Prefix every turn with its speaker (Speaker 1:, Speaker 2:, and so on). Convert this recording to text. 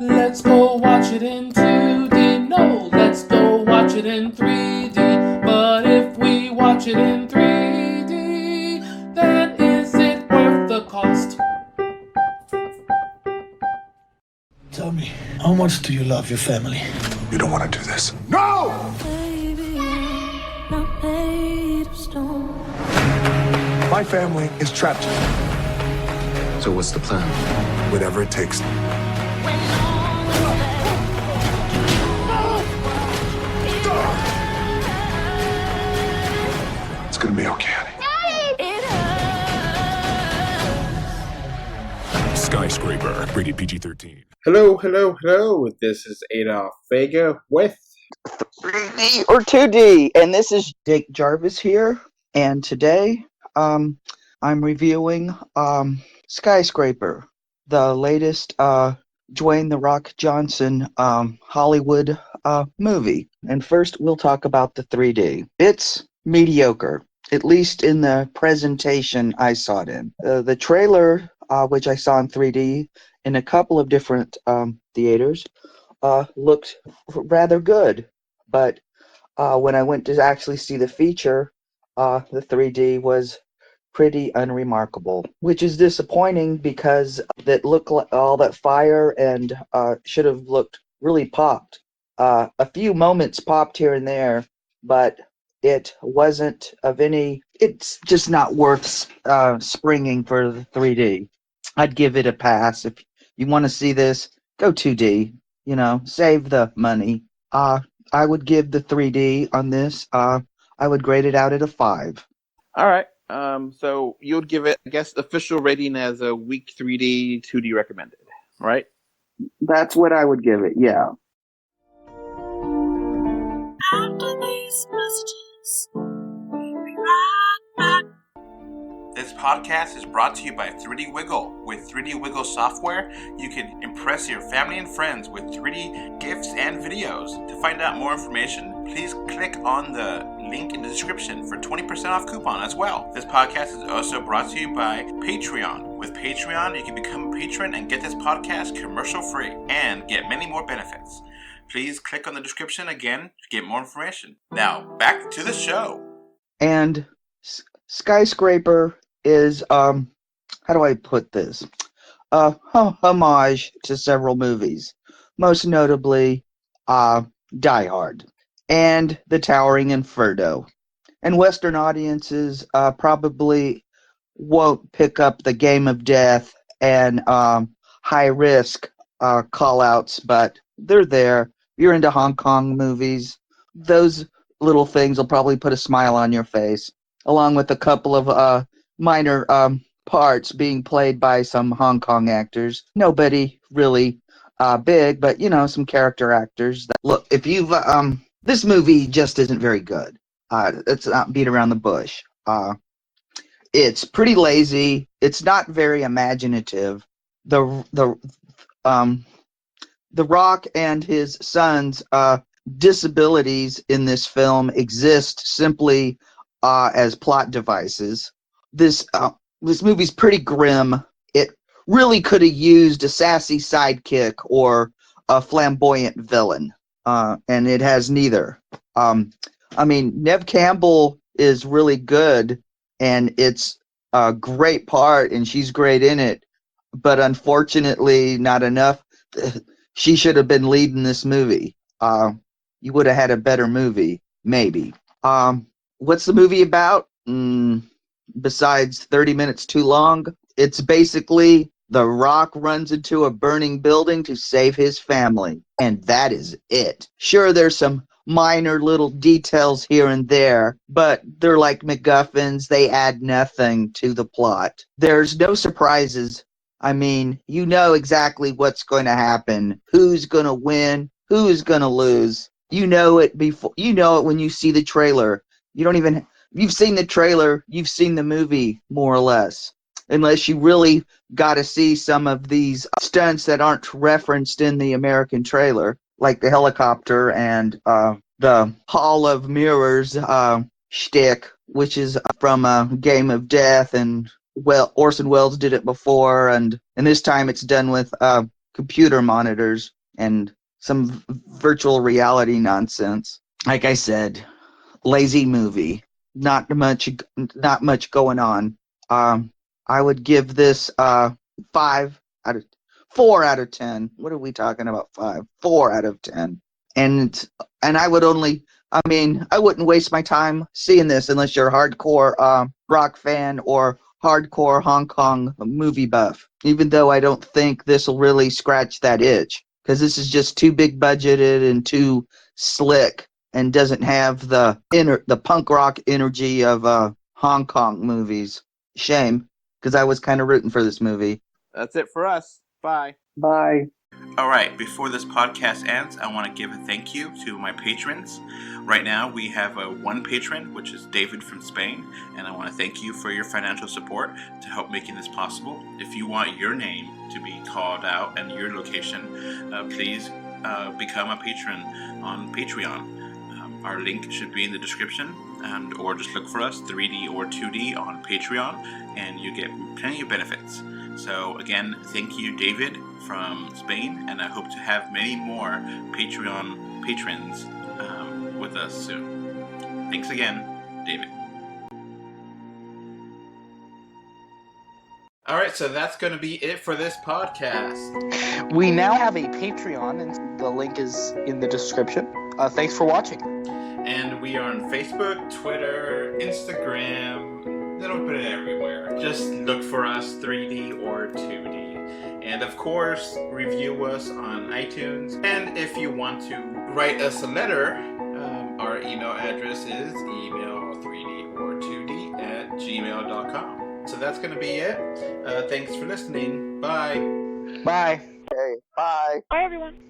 Speaker 1: Let's go watch it in 2D. No, let's go watch it in 3D. But if we watch it in 3D, then is it worth the cost?
Speaker 2: Tell me, how much do you love your family?
Speaker 3: You don't want to do this. No!
Speaker 4: Baby, I'm not made of stone.
Speaker 3: My family is trapped.
Speaker 5: So what's the plan?
Speaker 3: Whatever it takes. It's gonna be okay, honey.
Speaker 6: Skyscraper, rated PG-13.
Speaker 7: Hello. This is Adolf Vega with
Speaker 8: 3D or 2D, and this is Dick Jarvis here, and today I'm reviewing Skyscraper, the latest Dwayne "The Rock" Johnson Hollywood movie. And first we'll talk about the 3D. It's mediocre, at least in the presentation I saw it in. The trailer, which I saw in 3D in a couple of different theaters, looked rather good. But when I went to actually see the feature, the 3D was pretty unremarkable, which is disappointing because that looked like all that fire and should have looked really popped. A few moments popped here and there, but it wasn't of any. It's just not worth springing for the 3D. I'd give it a pass. If you want to see this, go 2D. You know, save the money. I would give the 3D on this. I would grade it out at a 5.
Speaker 7: all right. So you would give it, I guess, official rating as a weak 3D, 2D recommended, right?
Speaker 8: That's what I would give it. Yeah.
Speaker 4: After these messages, we'll be right back.
Speaker 9: This podcast is brought to you by 3D Wiggle. With 3D Wiggle software, you can impress your family and friends with 3D gifts and videos. To find out more information, please click on the link in the description for 20% off coupon as well. This podcast is also brought to you by Patreon. With Patreon, you can become a patron and get this podcast commercial free and get many more benefits. Please click on the description again to get more information. Now, back to the show.
Speaker 8: And Skyscraper is how do I put this? Homage to several movies, most notably Die Hard and The Towering Inferno. And Western audiences probably won't pick up the Game of Death and High Risk call-outs, but they're there. You're into Hong Kong movies. Those little things will probably put a smile on your face, along with a couple of minor parts being played by some Hong Kong actors. Nobody really big, but, you know, some character actors. Look, if you've... this movie just isn't very good. Let's not beat around the bush. It's pretty lazy. It's not very imaginative. The Rock and his son's disabilities in this film exist simply as plot devices. This movie's pretty grim. It really could have used a sassy sidekick or a flamboyant villain, and it has neither. I mean, Neve Campbell is really good, and it's a great part, and she's great in it, but unfortunately not enough. She should have been leading this movie. You would have had a better movie, maybe. What's the movie about? Besides 30 minutes too long, it's basically The Rock runs into a burning building to save his family, and that is it. Sure, there's some minor little details here and there, but they're like MacGuffins. They add nothing to the plot. There's no surprises. I mean, you know exactly what's going to happen, who's going to win, who's going to lose. You know it before. You know it when you see the trailer. You've seen the trailer, you've seen the movie, more or less. Unless you really got to see some of these stunts that aren't referenced in the American trailer, like the helicopter and the Hall of Mirrors shtick, which is from Game of Death, and Orson Welles did it before, and this time it's done with computer monitors and some virtual reality nonsense. Like I said, lazy movie. Not much going on. I would give this 4 out of 10. What are we talking about? 4 out of 10. And I wouldn't waste my time seeing this unless you're a hardcore rock fan or hardcore Hong Kong movie buff. Even though I don't think this will really scratch that itch, because this is just too big budgeted and too slick and doesn't have the punk rock energy of Hong Kong movies. Shame, because I was kind of rooting for this movie.
Speaker 7: That's it for us. Bye.
Speaker 8: Bye.
Speaker 9: Alright, before this podcast ends, I want to give a thank you to my patrons. Right now, we have one patron, which is David from Spain, and I want to thank you for your financial support to help making this possible. If you want your name to be called out and your location, please become a patron on Patreon. Our link should be in the description, or just look for us, 3D or 2D, on Patreon, and you get plenty of benefits. So again, thank you, David from Spain, and I hope to have many more Patreon patrons with us soon. Thanks again, David. Alright, so that's going to be it for this podcast.
Speaker 10: We now have a Patreon, and the link is in the description. Thanks for watching.
Speaker 9: And we are on Facebook, Twitter, Instagram, a little bit everywhere. Just look for us, 3D or 2D. And of course, review us on iTunes. And if you want to write us a letter, our email address is email3dortwo2d@gmail.com. So that's going to be it. Thanks for listening. Bye.
Speaker 10: Bye.
Speaker 8: Okay, bye.
Speaker 11: Bye, everyone.